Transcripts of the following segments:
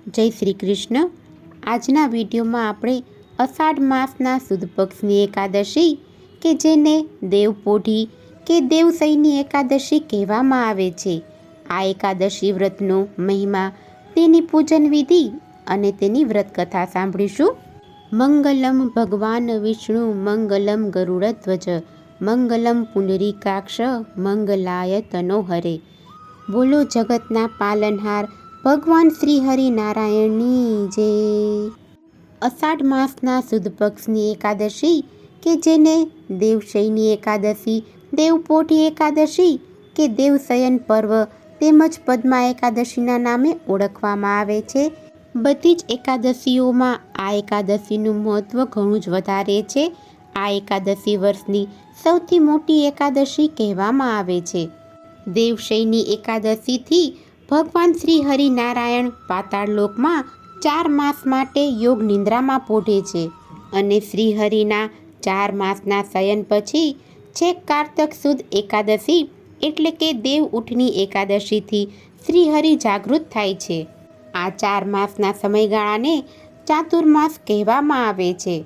જય શ્રી કૃષ્ણ. આજના વિડીયોમાં આપણે અષાઢ માસના સુદ પક્ષની એકાદશી કે જેને દેવપોઢી કે દેવસઈની એકાદશી કહેવામાં આવે છે, આ એકાદશી વ્રતનો મહિમા, તેની પૂજન વિધિ અને તેની વ્રત કથા સાંભળીશું. મંગલમ ભગવાન વિષ્ણુ મંગલમ ગરુડધ્વજ મંગલમ પુંડરીકાક્ષ મંગલાય તનોહરે. બોલો જગતના પાલનહાર ભગવાન શ્રી હરિનારાયણની જય. અષાઢ માસના સુદ પક્ષની એકાદશી કે જેને દેવશયની એકાદશી, દેવપોઢી એકાદશી કે દેવશયન પર્વ તેમજ પદ્મા એકાદશીના નામે ઓળખવામાં આવે છે. બધી જ એકાદશીઓમાં આ એકાદશીનું મહત્ત્વ ઘણું જ વધારે છે. આ એકાદશી વર્ષની સૌથી મોટી એકાદશી કહેવામાં આવે છે. દેવશયની એકાદશીથી ભગવાન શ્રી હરિનારાયણ પાતાળલોકમાં 4 માસ માટે યોગ નિંદ્રામાં પોઢે છે અને શ્રીહરિના 4 માસના શયન પછી છેક કારતક સુદ એકાદશી એટલે કે દેવ ઉઠની એકાદશીથી શ્રીહરિ જાગૃત થાય છે. આ 4 માસના સમયગાળાને ચાતુર્માસ કહેવામાં આવે છે.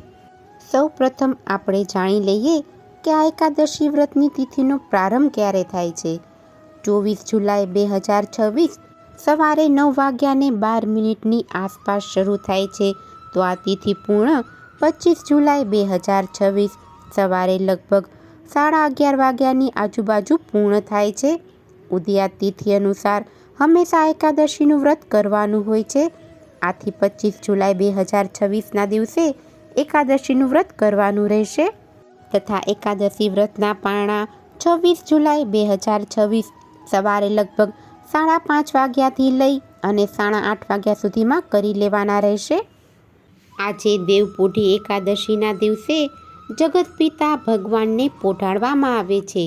સૌ પ્રથમ આપણે જાણી લઈએ કે આ એકાદશી વ્રતની તિથિનો પ્રારંભ ક્યારે થાય છે. 24 જુલાઈ 2026 સવારે 9:12 આસપાસ શરૂ થાય છે, તો આ તિથિ પૂર્ણ 25 જુલાઈ 2026 સવારે લગભગ 11:30 વાગ્યાની આજુબાજુ પૂર્ણ થાય છે. ઉદયાત તિથિ અનુસાર હંમેશા એકાદશીનું વ્રત કરવાનું હોય છે. આથી 25 જુલાઈ 2026ના દિવસે એકાદશીનું વ્રત કરવાનું રહેશે તથા એકાદશી વ્રતના પારણા 26 જુલાઈ 2026 સવારે લગભગ 5:30 વાગ્યાથી લઈ અને 8:30 વાગ્યા સુધીમાં કરી લેવાના રહેશે. આજે દેવપોઢી એકાદશીના દિવસે જગતપિતા ભગવાનને પોઢાડવામાં આવે છે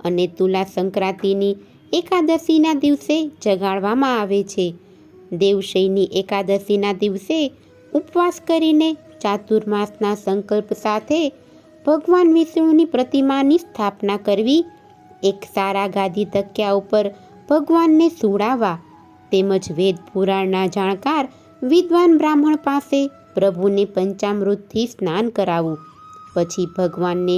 અને તુલા સંક્રાંતિની એકાદશીના દિવસે જગાડવામાં આવે છે. દેવશયની એકાદશીના દિવસે ઉપવાસ કરીને ચાતુર્માસના સંકલ્પ સાથે ભગવાન વિષ્ણુની પ્રતિમાની સ્થાપના કરવી, એક સારા ગાદી તકિયા ઉપર ભગવાનને સુવડાવવા તેમજ વેદ પુરાણના જાણકાર વિદ્વાન બ્રાહ્મણ પાસે પ્રભુને પંચામૃતથી સ્નાન કરાવવું. પછી ભગવાનને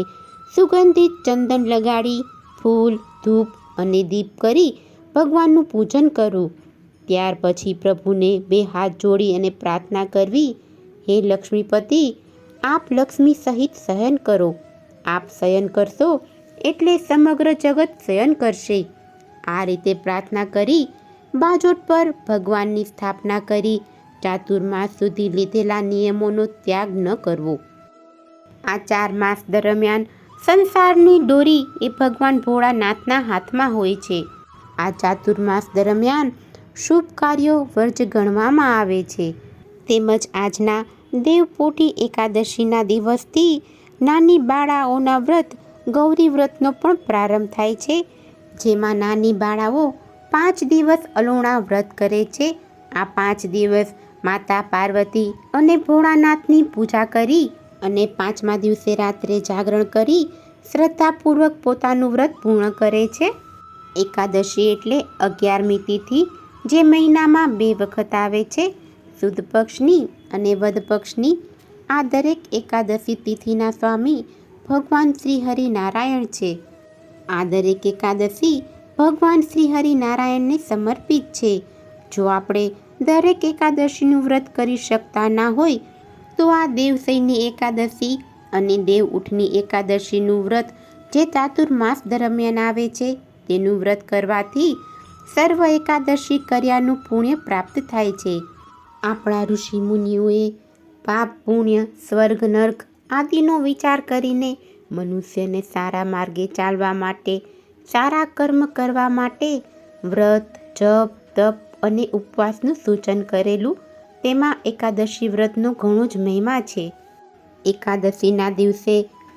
સુગંધિત ચંદન લગાડી ફૂલ, ધૂપ અને દીપ કરી ભગવાનનું પૂજન કરવું. ત્યાર પછી પ્રભુને 2 હાથ જોડી અને પ્રાર્થના કરવી, હે લક્ષ્મીપતિ, આપ લક્ષ્મી સહિત શયન કરો. આપ શયન કરશો એટલે સમગ્ર જગત શયન કરશે. આ રીતે પ્રાર્થના કરી બાજોટ પર ભગવાનની સ્થાપના કરી ચાતુર્માસ સુધી લીધેલા નિયમોનો ત્યાગ ન કરવો. આ 4 માસ દરમિયાન સંસારની દોરી એ ભગવાન ભોળાનાથના હાથમાં હોય છે. આ ચાતુર્માસ દરમિયાન શુભ કાર્યો વર્જ ગણવામાં આવે છે. તેમજ આજના દેવપોઢી એકાદશીના દિવસથી નાની બાળાઓના વ્રત ગૌરી વ્રતનો પણ પ્રારંભ થાય છે, જેમાં નાની બાળાઓ 5 દિવસ અલોણા વ્રત કરે છે. આ 5 દિવસ માતા પાર્વતી અને ભોળાનાથની પૂજા કરી અને 5મા દિવસે રાત્રે જાગરણ કરી શ્રદ્ધાપૂર્વક પોતાનું વ્રત પૂર્ણ કરે છે. એકાદશી એટલે 11મી તિથિ, જે મહિનામાં 2 વખત આવે છે, સુદ પક્ષની અને વદ પક્ષની. આ દરેક એકાદશી તિથિના સ્વામી ભગવાન શ્રી હરિનારાયણ છે. આ દરેક એકાદશી ભગવાન શ્રી હરિનારાયણને સમર્પિત છે. જો આપણે દરેક એકાદશીનું વ્રત કરી શકતા ના હોય તો આ દેવશયની એકાદશી અને દેવ ઉઠની એકાદશીનું વ્રત જે ચાતુર્માસ દરમિયાન આવે છે તેનું વ્રત કરવાથી સર્વ એકાદશી કર્યાનું પુણ્ય પ્રાપ્ત થાય છે. આપણા ઋષિ મુનિઓએ પાપ, પુણ્ય, સ્વર્ગ, નર્ક આદિનો વિચાર કરીને મનુષ્યને સારા માર્ગે ચાલવા માટે, સારા કર્મ કરવા માટે વ્રત, જપ, તપ અને ઉપવાસનું સૂચન કરેલું. તેમાં એકાદશી વ્રતનો ઘણો જ મહિમા છે. એકાદશીના દિવસે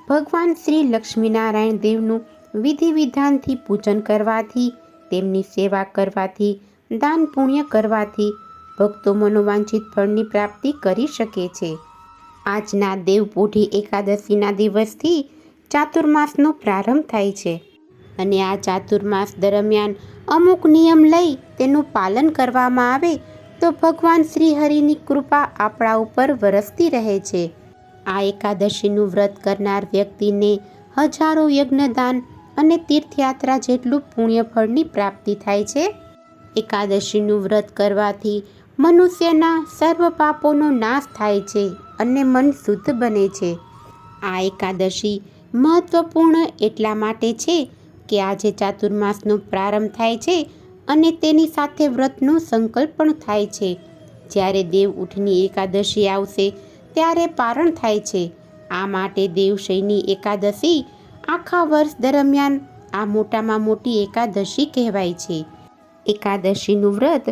ભગવાન શ્રી લક્ષ્મીનારાયણ દેવનું વિધિ વિધાનથી પૂજન કરવાથી, તેમની સેવા કરવાથી, દાન પુણ્ય કરવાથી ભક્તો મનોવાંછિત ફળની પ્રાપ્તિ કરી શકે છે. આજના દેવપોઢી એકાદશીના દિવસથી ચાતુર્માસનો પ્રારંભ થાય છે અને આ ચાતુર્માસ દરમિયાન અમુક નિયમ લઈ તેનું પાલન કરવામાં આવે તો ભગવાન શ્રી હરિની કૃપા આપણા ઉપર વરસતી રહે છે. આ એકાદશીનું વ્રત કરનાર વ્યક્તિને હજારો યજ્ઞદાન અને તીર્થયાત્રા જેટલું પુણ્યફળની પ્રાપ્તિ થાય છે. એકાદશીનું વ્રત કરવાથી મનુષ્યના સર્વ પાપોનો નાશ થાય છે અને મન શુદ્ધ બને છે. આ એકાદશી મહત્વપૂર્ણ એટલા માટે છે કે આજે ચાતુર્માસનો પ્રારંભ થાય છે અને તેની સાથે વ્રતનો સંકલ્પ પણ થાય છે. જ્યારે દેવ ઉઠની એકાદશી આવશે ત્યારે પારણ થાય છે. આ માટે દેવશયની એકાદશી આખા વર્ષ દરમિયાન આ મોટામાં મોટી એકાદશી કહેવાય છે. એકાદશીનું વ્રત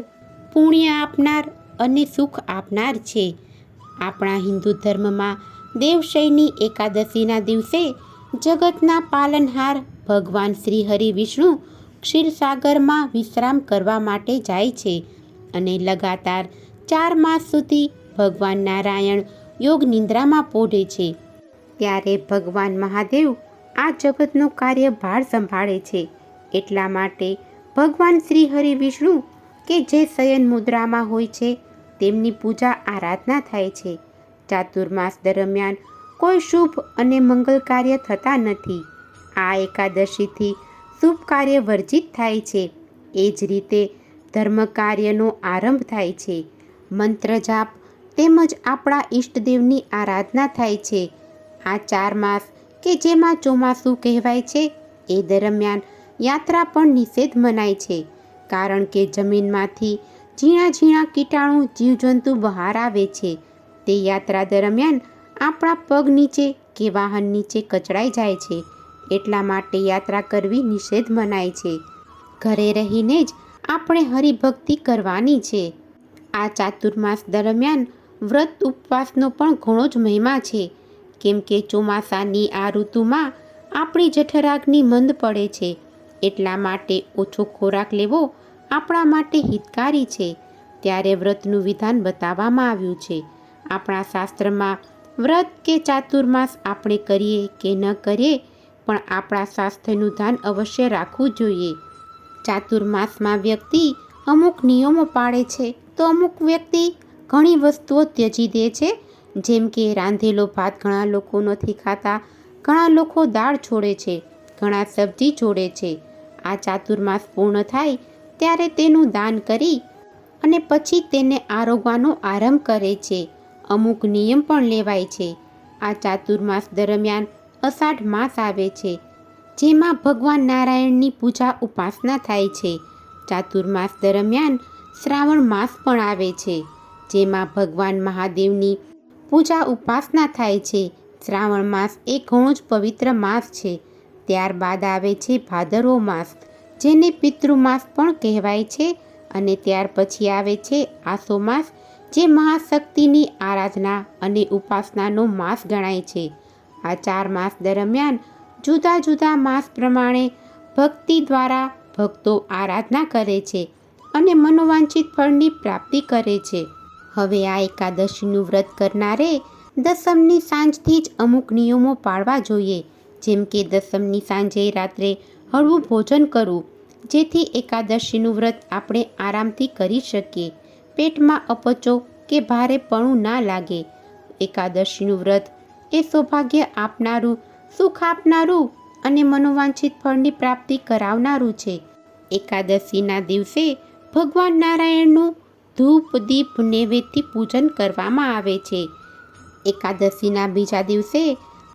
પુણ્ય આપનાર અને સુખ આપનાર છે. આપણા હિન્દુ ધર્મમાં દેવશયની એકાદશીના દિવસે જગતના પાલનહાર ભગવાન શ્રી હરિ વિષ્ણુ ક્ષીરસાગરમાં વિશ્રામ કરવા માટે જાય છે અને લગાતાર 4 માસ સુધી ભગવાન નારાયણ યોગ નિંદ્રામાં પોઢે છે. ત્યારે ભગવાન મહાદેવ આ જગતનો કાર્યભાર સંભાળે છે. એટલા માટે ભગવાન શ્રી હરિ વિષ્ણુ કે જે શયન મુદ્રામાં હોય છે તેમની પૂજા આરાધના થાય છે. ચાતુર્માસ દરમિયાન કોઈ શુભ અને મંગલ કાર્ય થતા નથી. આ એકાદશીથી શુભ કાર્ય વર્જિત થાય છે. એ જ રીતે ધર્મ કાર્યનો આરંભ થાય છે. મંત્ર જાપ તેમજ આપણા ઈષ્ટદેવની આરાધના થાય છે. આ 4 માસ કે જેમાં ચોમાસું કહેવાય છે એ દરમિયાન યાત્રા પણ નિષેધ મનાય છે. કારણ કે જમીનમાંથી ઝીણા ઝીણા કીટાણુ જીવજંતુ બહાર આવે છે. તે યાત્રા દરમિયાન આપણા પગ નીચે કે વાહન નીચે કચડાઈ જાય છે. એટલા માટે યાત્રા કરવી નિષેધ મનાય છે. ઘરે રહીને જ આપણે હરિભક્તિ કરવાની છે. આ ચાતુર્માસ દરમિયાન વ્રત ઉપવાસનો પણ ઘણો જ મહિમા છે. કેમ કે ચોમાસાની આ ઋતુમાં આપણી જઠરાગ્નિ મંદ પડે છે. એટલા માટે ઓછો ખોરાક લેવો આપણા માટે હિતકારી છે. ત્યારે વ્રતનું વિધાન બતાવવામાં આવ્યું છે. આપણા શાસ્ત્રમાં વ્રત કે ચાતુર્માસ આપણે કરીએ કે ન કરીએ પણ આપણા સ્વાસ્થ્યનું ધ્યાન અવશ્ય રાખવું જોઈએ. ચાતુર્માસમાં વ્યક્તિ અમુક નિયમો પાળે છે તો અમુક વ્યક્તિ ઘણી વસ્તુઓ ત્યજી દે છે. જેમ કે રાંધેલો ભાત ઘણા લોકો નથી ખાતા, ઘણા લોકો દાળ છોડે છે, ઘણા સબ્જી છોડે છે. આ ચાતુર્માસ પૂર્ણ થાય ત્યારે તેનું દાન કરી અને પછી તેને આરોગવાનો આરંભ કરે છે. અમુક નિયમ પણ લેવાય છે. આ ચાતુર્માસ દરમિયાન અષાઢ માસ આવે છે જેમાં ભગવાન નારાયણની પૂજા ઉપાસના થાય છે. ચાતુર્માસ દરમિયાન શ્રાવણ માસ પણ આવે છે જેમાં ભગવાન મહાદેવની પૂજા ઉપાસના થાય છે. શ્રાવણ માસ એ ઘણો જ પવિત્ર માસ છે. ત્યારબાદ આવે છે ભાદરવો માસ જેને પિતૃમાસ પણ કહેવાય છે અને ત્યાર પછી આવે છે આસો માસ જે મહાશક્તિની આરાધના અને ઉપાસનાનો માસ ગણાય છે. આ 4 માસ દરમિયાન જુદા જુદા માસ પ્રમાણે ભક્તિ દ્વારા ભક્તો આરાધના કરે છે અને મનોવાંછિત ફળની પ્રાપ્તિ કરે છે. હવે આ એકાદશીનું વ્રત કરનારે દસમની સાંજથી જ અમુક નિયમો પાળવા જોઈએ. જેમ કે દસમની સાંજે રાત્રે હળવું ભોજન કરવું જેથી એકાદશીનું વ્રત આપણે આરામથી કરી શકીએ. પેટમાં અપચો કે ભારેપણું ના લાગે. એકાદશીનું વ્રત એ સૌભાગ્ય આપનારું, સુખ આપનારું અને મનોવાંછિત ફળની પ્રાપ્તિ કરાવનારું છે. એકાદશીના દિવસે ભગવાન નારાયણનું ધૂપ દીપ નૈવેદ્યથી પૂજન કરવામાં આવે છે. એકાદશીના બીજા દિવસે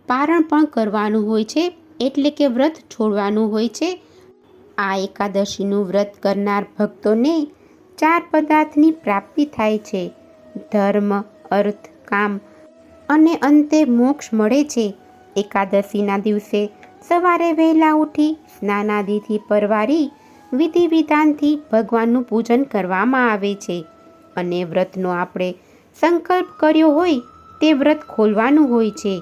પારણ પણ કરવાનું હોય છે એટલે કે વ્રત છોડવાનું હોય છે. આ એકાદશીનું વ્રત કરનાર ભક્તોને 4 પદાર્થની પ્રાપ્તિ થાય છે. ધર્મ, અર્થ, કામ અને અંતે મોક્ષ મળે છે. એકાદશીના દિવસે સવારે વહેલા ઉઠી સ્નાનાદિથી પરવારી વિધિ વિધાનથી ભગવાનનું પૂજન કરવામાં આવે છે અને વ્રતનો આપણે સંકલ્પ કર્યો હોય તે વ્રત ખોલવાનું હોય છે.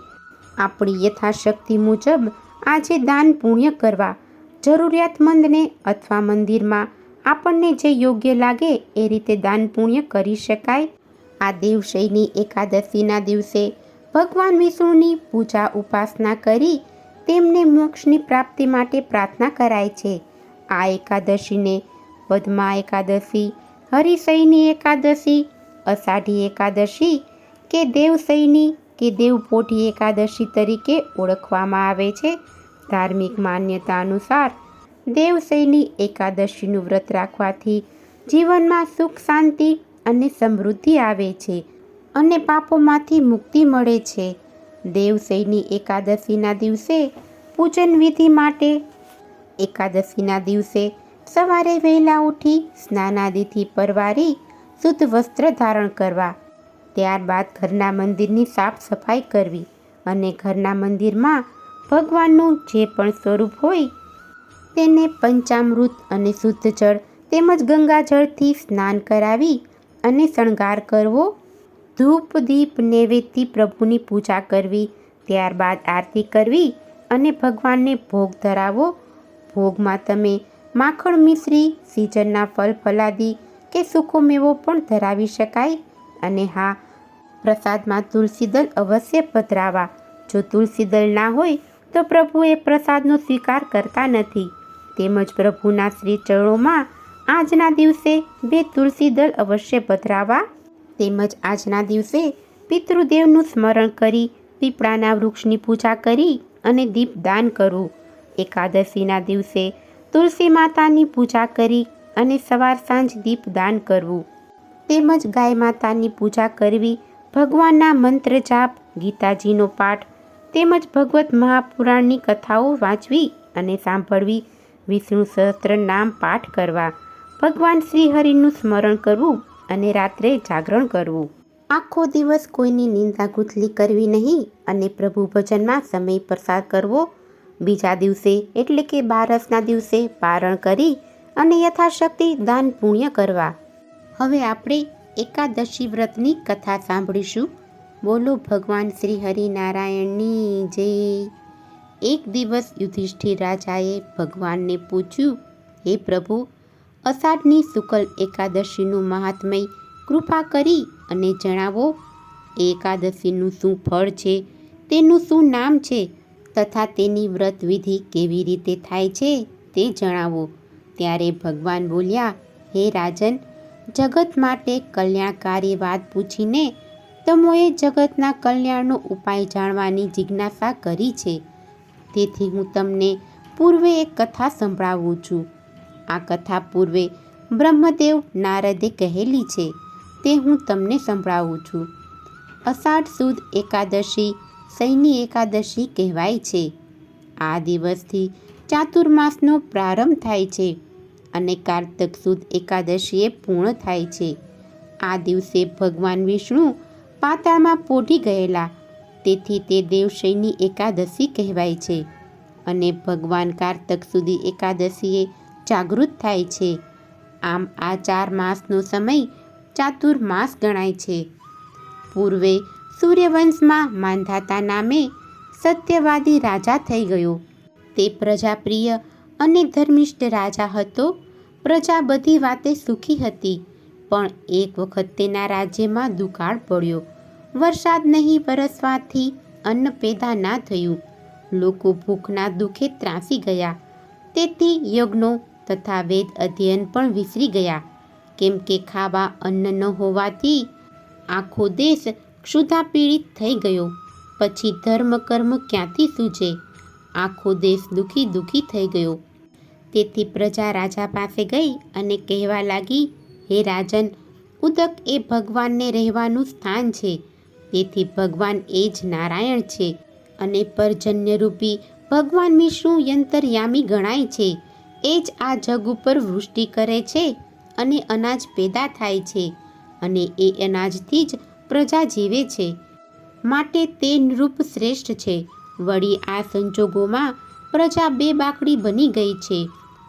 આપણી યથાશક્તિ મુજબ આજે દાન પુણ્ય કરવા, જરૂરિયાતમંદને અથવા મંદિરમાં આપણને જે યોગ્ય લાગે એ રીતે દાન પુણ્ય કરી શકાય. આ દેવશયની એકાદશીના દિવસે ભગવાન વિષ્ણુની પૂજા ઉપાસના કરી તેમને મોક્ષની પ્રાપ્તિ માટે પ્રાર્થના કરાય છે. આ એકાદશીને પદ્મા એકાદશી, હરિશયની એકાદશી, અષાઢી એકાદશી કે દેવશયની કે દેવપોઢી એકાદશી તરીકે ઓળખવામાં આવે છે. ધાર્મિક માન્યતા અનુસાર દેવશયની એકાદશીનું વ્રત રાખવાથી જીવનમાં સુખ, શાંતિ અને સમૃદ્ધિ આવે છે અને પાપોમાંથી મુક્તિ મળે છે. દેવશયની એકાદશીના દિવસે પૂજન વિધિ માટે એકાદશીના દિવસે સવારે વહેલા ઉઠી સ્નાનાદિથી પરવારી શુદ્ધ વસ્ત્ર ધારણ કરવા, ત્યારબાદ ઘરના મંદિરની સાફ સફાઈ કરવી અને ઘરના મંદિરમાં ભગવાનનું જે પણ સ્વરૂપ હોય તેને પંચામૃત અને શુદ્ધ જળ તેમજ ગંગાજળથી સ્નાન કરાવી અને શણગાર કરવો, ધૂપ દીપ નૈવેદ્યથી પ્રભુની પૂજા કરવી, ત્યારબાદ આરતી કરવી અને ભગવાનને ભોગ ધરાવો. ભોગમાં તમે માખણ, મિશ્રી, સિઝનના ફળ ફલાદી કે સૂકો મેવો પણ ધરાવી શકાય. અને હા, પ્રસાદમાં તુલસી દળ અવશ્ય પધરાવા. જો તુલસી દળ ના હોય તો પ્રભુ એ પ્રસાદનો સ્વીકાર કરતા નથી. તેમજ પ્રભુના શ્રી ચરણોમાં આજના દિવસે 2 તુલસી દળ અવશ્ય પધરાવા. તેમજ આજના દિવસે પિતૃદેવનું સ્મરણ કરી પીપળાના વૃક્ષની પૂજા કરી અને દીપદાન કરવું. એકાદશીના દિવસે તુલસી માતાની પૂજા કરી અને સવાર સાંજ દીપદાન કરવું. તેમજ ગાય માતાની પૂજા કરવી, ભગવાનના મંત્ર જાપ, ગીતાજીનો પાઠ તેમજ ભગવત મહાપુરાણની કથાઓ વાંચવી અને સાંભળવી, વિષ્ણુ સહસ્ત્ર નામ પાઠ કરવા, ભગવાન શ્રી હરિનું સ્મરણ કરવું અને રાત્રે જાગરણ કરવું. આખો દિવસ કોઈની નિંદા ગુથલી કરવી નહીં અને પ્રભુ ભજનમાં સમય પસાર કરવો. બીજા દિવસે એટલે કે બારસના દિવસે પારણ કરી અને યથાશક્તિ દાન પુણ્ય કરવા. હવે આપણે એકાદશી વ્રતની કથા સાંભળીશું. બોલો ભગવાન શ્રી હરિનારાયણની જય. એક દિવસ યુધિષ્ઠિર રાજાએ ભગવાનને પૂછ્યું, હે પ્રભુ, અષાઢની શુક્લ એકાદશીનું મહાત્મય કૃપા કરી અને જણાવો. એકાદશીનું શું ફળ છે, તેનું શું નામ છે તથા તેની વ્રત વિધિ કેવી રીતે થાય છે તે જણાવો. ત્યારે ભગવાન બોલ્યા, હે રાજન, જગત માટે કલ્યાણકારી વાત પૂછીને તમોએ જગતના કલ્યાણનો ઉપાય જાણવાની જિજ્ઞાસા કરી છે. તેથી હું તમને પૂર્વે એક કથા સંભળાવું છું. આ કથા પૂર્વે બ્રહ્મદેવ નારદે કહેલી છે, તે હું તમને સંભળાવું છું. અષાઢ સુદ એકાદશી શયની એકાદશી કહેવાય છે. આ દિવસથી ચાતુર્માસનો પ્રારંભ થાય છે અને કારતક સુદ એકાદશીએ પૂર્ણ થાય છે. આ દિવસે ભગવાન વિષ્ણુ પાતાળમાં પોઢી ગયેલા, તેથી તે દેવશયની એકાદશી કહેવાય છે. અને ભગવાન કારતક સુધી એકાદશીએ જાગૃત થાય છે. આમ આ 4 માસનો સમય ચાતુર્માસ ગણાય છે. પૂર્વે સૂર્યવંશમાં માંધાતા નામે સત્યવાદી રાજા થઈ ગયો. તે પ્રજાપ્રિય અને ધર્મિષ્ઠ રાજા હતો. પ્રજા બધી વાતે સુખી હતી, પણ એક વખત તેના રાજ્યમાં દુકાળ પડ્યો. વરસાદ નહીં વરસવાથી અન્ન પેદા ના થયું. લોકો ભૂખના દુઃખે ત્રાસી ગયા. તેથી યજ્ઞો તથા વેદ અધ્યયન પણ વિસરી ગયા. કેમ કે ખાવા અન્ન ન હોવાથી આખો દેશ ક્ષુધા પીડિત થઈ ગયો. પછી ધર્મ કર્મ ક્યાંથી સૂજે? આખો દેશ દુઃખી થઈ ગયો. તેથી પ્રજા રાજા પાસે ગઈ અને કહેવા લાગી, હે રાજન, ઉદક એ ભગવાનને રહેવાનું સ્થાન છે. તેથી ભગવાન એ જ નારાયણ છે અને પર્જન્યરૂપી ભગવાન વિષ્ણુ યંતરયામી ગણાય છે. એ જ આ જગ ઉપર વૃષ્ટિ કરે છે અને અનાજ પેદા થાય છે અને એ અનાજથી જ પ્રજા જીવે છે. માટે તે નૃપ શ્રેષ્ઠ છે. વળી આ સંજોગોમાં પ્રજા બેબાકડી બની ગઈ છે.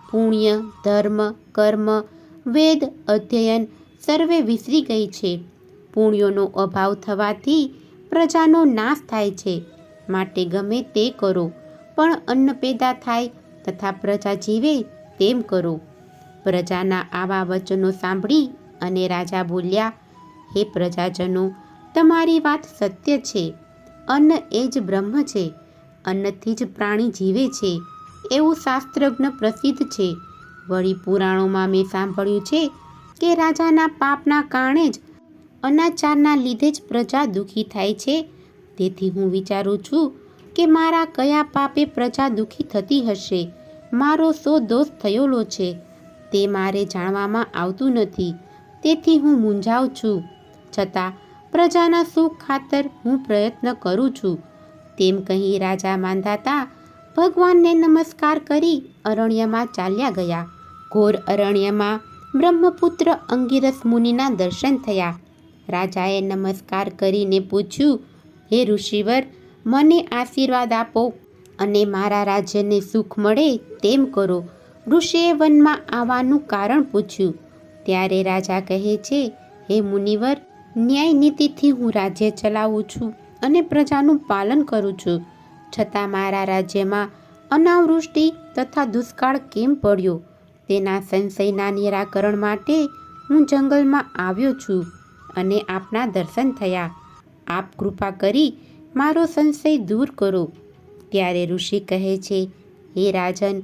પુણ્ય, ધર્મ, કર્મ, વેદ, અધ્યયન સર્વે વિસરી ગઈ છે. પુણ્યોનો અભાવ થવાથી પ્રજાનો નાશ થાય છે. માટે ગમે તે કરો, પણ અન્ન પેદા થાય તથા પ્રજા જીવે તેમ કરો. પ્રજાના આવા વચનો સાંભળી અને રાજા બોલ્યા, હે પ્રજાજનો, તમારી વાત સત્ય છે. અન્ન એ જ બ્રહ્મ છે. અન્નથી જ પ્રાણી જીવે છે, એવું શાસ્ત્રજ્ઞ પ્રસિદ્ધ છે. વળી પુરાણોમાં મેં સાંભળ્યું છે કે રાજાના પાપના કારણે જ, અનાચારના લીધે જ પ્રજા દુઃખી થાય છે. તેથી હું વિચારું છું કે મારા કયા પાપે પ્રજા દુઃખી થતી હશે. મારો શો દોષ થયેલો છે તે મારે જાણવામાં આવતું નથી. તેથી હું મૂંઝાઉં છું. છતાં પ્રજાના સુખ ખાતર હું પ્રયત્ન કરું છું. તેમ કહી રાજા માંધાતા ભગવાનને નમસ્કાર કરી અરણ્યમાં ચાલ્યા ગયા. ઘોર અરણ્યમાં બ્રહ્મપુત્ર અંગિરસ મુનિના દર્શન થયા. રાજાએ નમસ્કાર કરીને પૂછ્યું, હે ઋષિવર, મને આશીર્વાદ આપો અને મારા રાજ્યને સુખ મળે તેમ કરો. ઋષિએ વનમાં આવવાનું કારણ પૂછ્યું. ત્યારે રાજા કહે છે, હે મુનિવર, ન્યાય નીતિથી હું રાજ્ય ચલાવું છું અને પ્રજાનું પાલન કરું છું. છતાં મારા રાજ્યમાં અનાવૃષ્ટિ તથા દુષ્કાળ કેમ પડ્યો તેના સંશયના નિરાકરણ માટે હું જંગલમાં આવ્યો છું અને આપના દર્શન થયા. આપ કૃપા કરી મારો સંશય દૂર કરો. ત્યારે ઋષિ કહે છે, હે રાજન,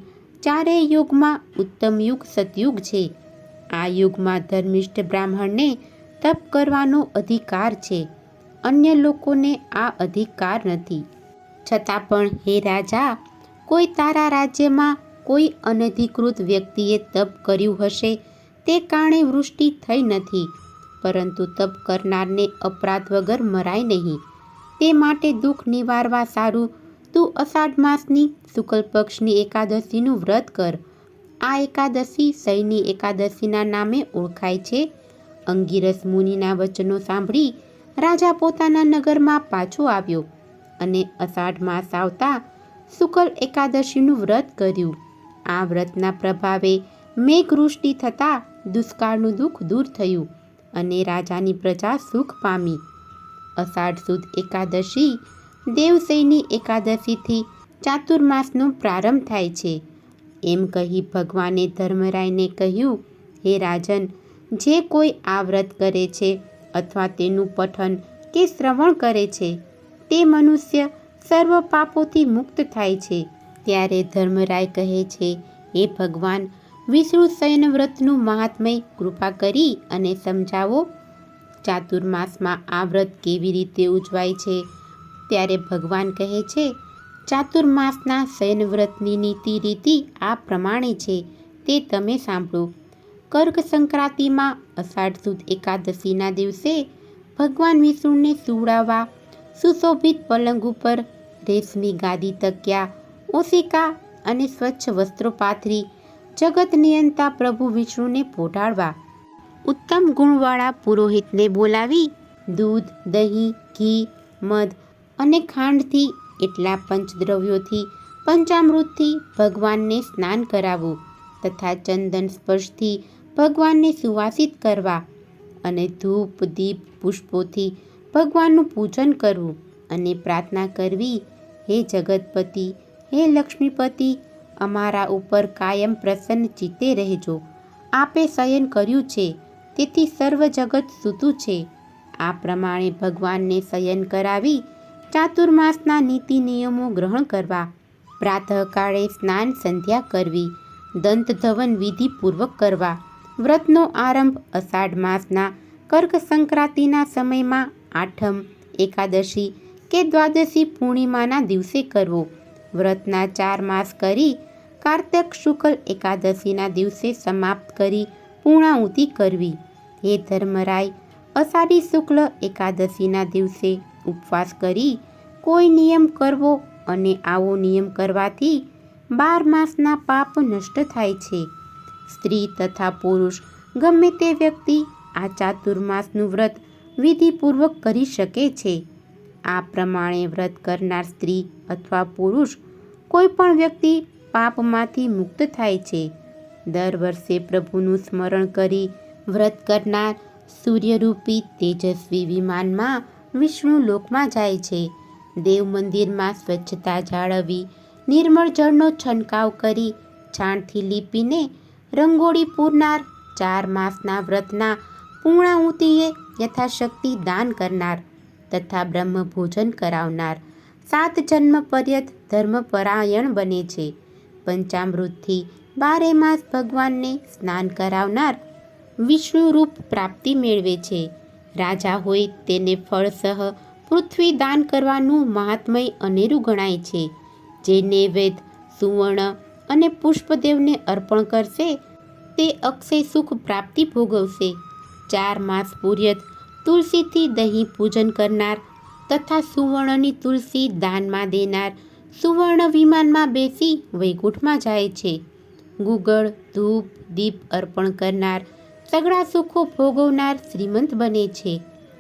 ચારેય યુગમાં ઉત્તમ યુગ સતયુગ છે. આ યુગમાં ધર્મિષ્ઠ બ્રાહ્મણને તપ કરવાનો અધિકાર છે. અન્ય લોકોને આ અધિકાર નથી. છતાં પણ હે રાજા, કોઈ તારા રાજ્યમાં કોઈ અનધિકૃત વ્યક્તિએ તપ કર્યું હશે તે કારણે વૃષ્ટિ થઈ નથી. પરંતુ તપ કરનારને અપરાધ વગર મરાય નહીં. તે માટે દુઃખ નિવારવા સારું તું અષાઢ માસની શુક્લ પક્ષની એકાદશીનું વ્રત કર. આ એકાદશી શયની એકાદશીના નામે ઓળખાય છે. અંગિરસ મુનિના વચનો સાંભળી રાજા પોતાના નગરમાં પાછો આવ્યો અને અષાઢ માસ આવતા શુક્લ એકાદશીનું વ્રત કર્યું. આ વ્રતના પ્રભાવે મેઘવૃષ્ટિ થતાં દુષ્કાળનું દુઃખ દૂર થયું અને રાજાની પ્રજા સુખ પામી. અષાઢ સુદ એકાદશી દેવશયની એકાદશીથી ચાતુર્માસનો પ્રારંભ થાય છે. એમ કહી ભગવાને ધર્મરાયને કહ્યું, હે રાજન, જે કોઈ આ વ્રત કરે છે અથવા તેનું પઠન કે શ્રવણ કરે છે તે મનુષ્ય સર્વ પાપોથી મુક્ત થાય છે. ત્યારે ધર્મરાય કહે છે, હે ભગવાન, વિષ્ણુ શયન વ્રતનું મહાત્મય કૃપા કરી અને સમજાવો. ચાતુર્માસમાં આ વ્રત કેવી રીતે ઉજવાય છે? ત્યારે ભગવાન કહે છે, ચાતુર્માસના શયન વ્રતની નીતિ રીતિ આ પ્રમાણે છે, તે તમે સાંભળો. કર્ક સંક્રાંતિમાં અષાઢ સુદ એકાદશીના દિવસે ભગવાન વિષ્ણુને સુવડાવવા સુશોભિત પલંગ ઉપર રેશમી ગાદી, તકિયા, ઓશિકા અને સ્વચ્છ વસ્ત્રો પાથરી જગત નિયંતા પ્રભુ વિષ્ણુને પોઢાડવા ઉત્તમ ગુણવાળા પુરોહિતને બોલાવી દૂધ, દહીં, ઘી, મધ અને ખાંડથી એટલા પંચદ્રવ્યોથી પંચામૃતથી ભગવાનને સ્નાન કરાવવું તથા ચંદન સ્પર્શથી ભગવાનને સુવાસિત કરવા અને ધૂપ, દીપ, પુષ્પોથી ભગવાનનું પૂજન કરવું અને પ્રાર્થના કરવી, હે જગતપતિ, હે લક્ષ્મીપતિ, અમારા ઉપર કાયમ પ્રસન્ન ચિત્તે રહેજો. આપે શયન કર્યું છે તેથી સર્વ જગત સૂતું છે. આ પ્રમાણે ભગવાનને શયન કરાવી ચાતુર્માસના નીતિ નિયમો ગ્રહણ કરવા, પ્રાતઃકાળે સ્નાન સંધ્યા કરવી, દંતધવન વિધિપૂર્વક કરવા. વ્રતનો આરંભ અષાઢ માસના કર્ક સંક્રાંતિના સમયમાં આઠમ, એકાદશી કે દ્વાદશી પૂર્ણિમાના દિવસે કરવો. વ્રતના 4 માસ કરી કાર્તક શુક્લ એકાદશીના દિવસે સમાપ્ત કરી પૂર્ણાહુતિ કરવી. હે ધર્મરાય, અષાઢી શુક્લ એકાદશીના દિવસે ઉપવાસ કરી કોઈ નિયમ કરવો અને આવો નિયમ કરવાથી 12 માસના પાપ નષ્ટ થાય છે. સ્ત્રી તથા પુરુષ ગમે તે વ્યક્તિ આ ચાતુર્માસનું વ્રત વિધિપૂર્વક કરી શકે છે. આ પ્રમાણે વ્રત કરનાર સ્ત્રી અથવા પુરુષ કોઈ પણ વ્યક્તિ પાપમાંથી મુક્ત થાય છે. દર વર્ષે પ્રભુનું સ્મરણ કરી વ્રત કરનાર સૂર્યરૂપી તેજસ્વી વિમાનમાં વિષ્ણુ લોકમાં જાય છે. દેવ મંદિરમાં સ્વચ્છતા જાળવી, નિર્મળ જળનો છંટકાવ કરી, છાણથી લીપીને રંગોળી પૂરનાર, 4 માસના વ્રતના પૂર્ણાહુતિએ યથાશક્તિ દાન કરનાર તથા બ્રહ્મભોજન કરાવનાર 7 જન્મ પર્યંત ધર્મપરાયણ બને છે. પંચામૃતથી 12 માસ ભગવાનને સ્નાન કરાવનાર, વિષ્ણુ રૂપ પ્રાપ્તિ મેળવે છે. રાજા હોય તેને ફળસહ પૃથ્વી દાન કરવાનું મહાત્મય અનેરું ગણાય છે. જે નૈવેદ્ય સુવર્ણ અને પુષ્પદેવને અર્પણ કરશે તે અક્ષય સુખ પ્રાપ્તિ ભોગવશે. 4 માસ પૂર્યત તુલસીથી દહીં પૂજન કરનાર તથા સુવર્ણની તુલસી દાનમાં દેનાર સુવર્ણ વિમાનમાં બેસી વૈકુંઠમાં જાય છે. ગુગળ ધૂપ દીપ અર્પણ કરનાર સઘળા સુખો ભોગવનાર શ્રીમંત બને છે.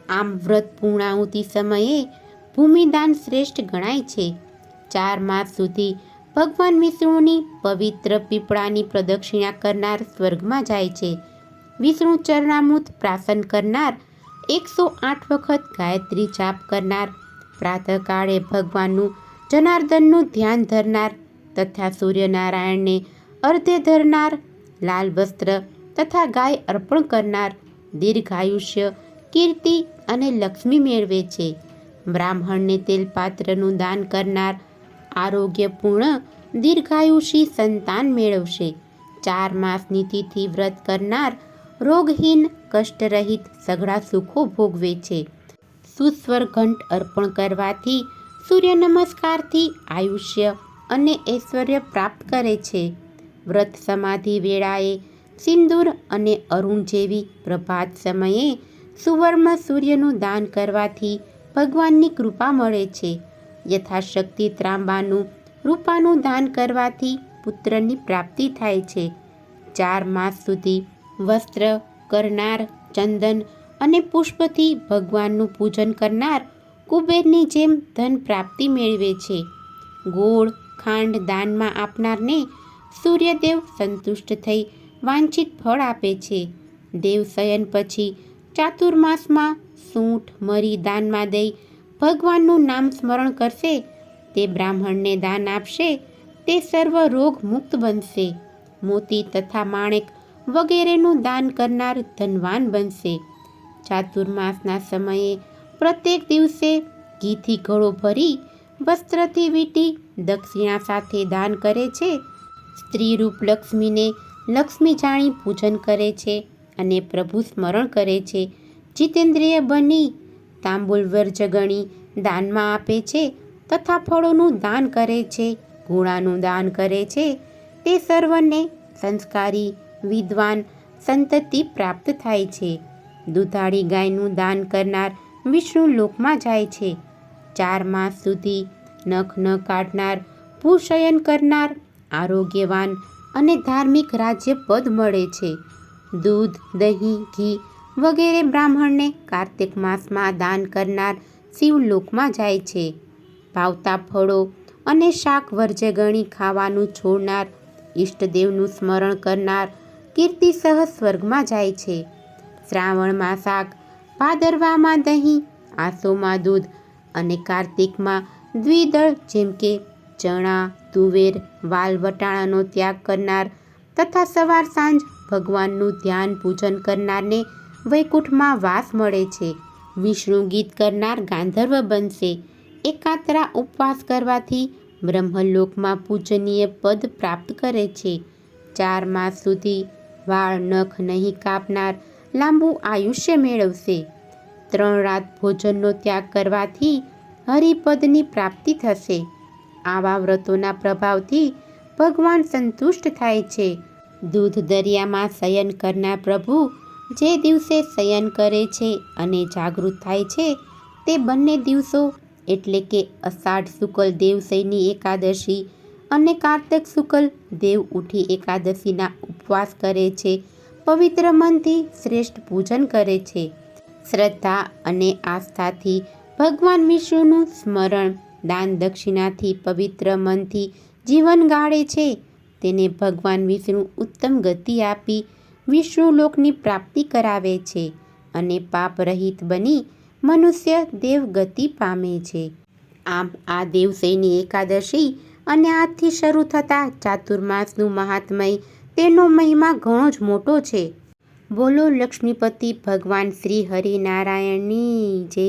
આમ વ્રત પૂર્ણાહુતિ સમયે ભૂમિદાન શ્રેષ્ઠ ગણાય છે. 4 માસ સુધી ભગવાન વિષ્ણુની પવિત્ર પીપળાની પ્રદક્ષિણા કરનાર સ્વર્ગમાં જાય છે. વિષ્ણુ ચરણામૃત પ્રાશન કરનાર 108 વખત ગાયત્રી જાપ કરનાર પ્રાતઃકાળે ભગવાનનું જનાર્દનનું ધ્યાન ધરનાર તથા સૂર્યનારાયણને અર્ધે ધરનાર લાલ વસ્ત્ર તથા ગાય અર્પણ કરનાર દીર્ઘાયુષ્ય કીર્તિ અને લક્ષ્મી મેળવે છે. બ્રાહ્મણને તેલપાત્રનું દાન કરનાર આરોગ્યપૂર્ણ દીર્ઘાયુષી સંતાન મેળવશે. 4 માસની તિથિ વ્રત કરનાર રોગહીન કષ્ટરહિત સઘળા સુખો ભોગવે છે. સુસ્વર ઘંટ અર્પણ કરવાથી સૂર્ય નમસ્કારથી આયુષ્ય અને ઐશ્વર્ય પ્રાપ્ત કરે છે. વ્રત સમાધિ વેળાએ સિંદૂર અને અરુણ જેવી પ્રભાત સમયે સુવર્ણ સૂર્યનું દાન કરવાથી ભગવાનની કૃપા મળે છે. યથાશક્તિ ત્રાંબાનું રૂપાનું દાન કરવાથી પુત્રની પ્રાપ્તિ થાય છે. 4 માસ સુધી વસ્ત્ર કરનાર ચંદન અને પુષ્પથી ભગવાનનું પૂજન કરનાર કુબેરની જેમ ધન પ્રાપ્તિ મેળવે છે. ગોળ ખાંડ દાનમાં આપનારને સૂર્યદેવ સંતુષ્ટ થઈ વાંછિત ફળ આપે છે. દેવશયન પછી ચાતુર્માસમાં સૂંઠ મરી દાનમાં દઈ ભગવાનનું નામ સ્મરણ કરશે તે બ્રાહ્મણને દાન આપશે તે સર્વ રોગ મુક્ત બનશે. મોતી તથા માણેક વગેરેનું દાન કરનાર ધનવાન બનશે. ચાતુર્માસના સમયે પ્રત્યેક દિવસે ઘીથી ઘડો ભરી વસ્ત્રથી વીંટી દક્ષિણા સાથે દાન કરે છે. સ્ત્રીરૂપ લક્ષ્મીને લક્ષ્મી જાણી પૂજન કરે છે અને પ્રભુ સ્મરણ કરે છે. જીતેન્દ્રિય બની તાંબુલ વર્જ ગણી દાનમાં આપે છે તથા ફળોનું દાન કરે છે ઘોડાનું દાન કરે છે તે સર્વને સંસ્કારી વિદ્વાન સંતતિ પ્રાપ્ત થાય છે. દુધાળી ગાયનું દાન કરનાર વિષ્ણુ લોકમાં જાય છે. 4 માસ સુધી નખ ન કાઢનાર ભૂશયન કરનાર આરોગ્યવાન અને ધાર્મિક રાજ્ય પદ મળે છે. દૂધ દહીં ઘી વગેરે બ્રાહ્મણને કાર્તિક માસમાં દાન કરનાર શિવલોકમાં જાય છે. ભાવતા ફળો અને શાક વર્જે ગણી ખાવાનું છોડનાર ઈષ્ટદેવનું સ્મરણ કરનાર કીર્તિસહ સ્વર્ગમાં જાય છે. શ્રાવણમાં શાક ભાદરવામાં દહીં આસોમાં દૂધ અને કાર્તિકમાં દ્વિદળ જેમ કે ચણા તુવેર વાલ વટાણાનો ત્યાગ કરનાર તથા સવાર સાંજ ભગવાનનું ધ્યાન પૂજન કરનારને વૈકુંઠમાં વાસ મળે છે. વિષ્ણુ ગીત કરનાર ગાંધર્વ બનશે. એકાત્રા ઉપવાસ કરવાથી બ્રહ્મલોકમાં પૂજનીય પદ પ્રાપ્ત કરે છે. 4 માસ સુધી વાળ નખ નહીં કાપનાર લાંબુ આયુષ્ય મેળવશે. 3 રાત ભોજનનો ત્યાગ કરવાથી હરિપદની પ્રાપ્તિ થશે. આવા વ્રતોના પ્રભાવથી ભગવાન સંતુષ્ટ થાય છે. દૂધ દરિયામાં શયન કરનાર પ્રભુ જે દિવસે શયન કરે છે અને જાગૃત થાય છે તે બંને દિવસો એટલે કે અષાઢ શુક્લ દેવશયની એકાદશી અને કાર્તક શુક્લ દેવ ઉઠી એકાદશીના ઉપવાસ કરે છે. પવિત્ર મનથી શ્રેષ્ઠ પૂજન કરે છે. શ્રદ્ધા અને આસ્થાથી ભગવાન વિષ્ણુનું સ્મરણ દાન દક્ષિણાથી પવિત્ર મનથી જીવન ગાળે છે તેને ભગવાન વિષ્ણુ ઉત્તમ ગતિ આપી વિષ્ણુલોકની પ્રાપ્તિ કરાવે છે અને પાપ રહિત બની મનુષ્ય દેવ ગતિ પામે છે. આમ આ દેવશયની એકાદશી અને આજથી શરૂ થતા ચાતુર્માસનું મહાત્મય તેનો મહિમા ઘણો જ મોટો છે. બોલો લક્ષ્મીપતિ ભગવાન શ્રી હરિનારાયણની જય.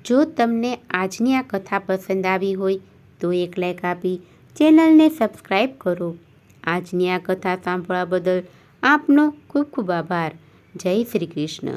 જો તમને આજની આ કથા પસંદ આવી હોય તો એક લાઈક આપી ચેનલને સબસ્ક્રાઈબ કરો. આજની આ કથા સાંભળવા બદલ આપનો ખૂબ ખૂબ આભાર. જય શ્રી કૃષ્ણ.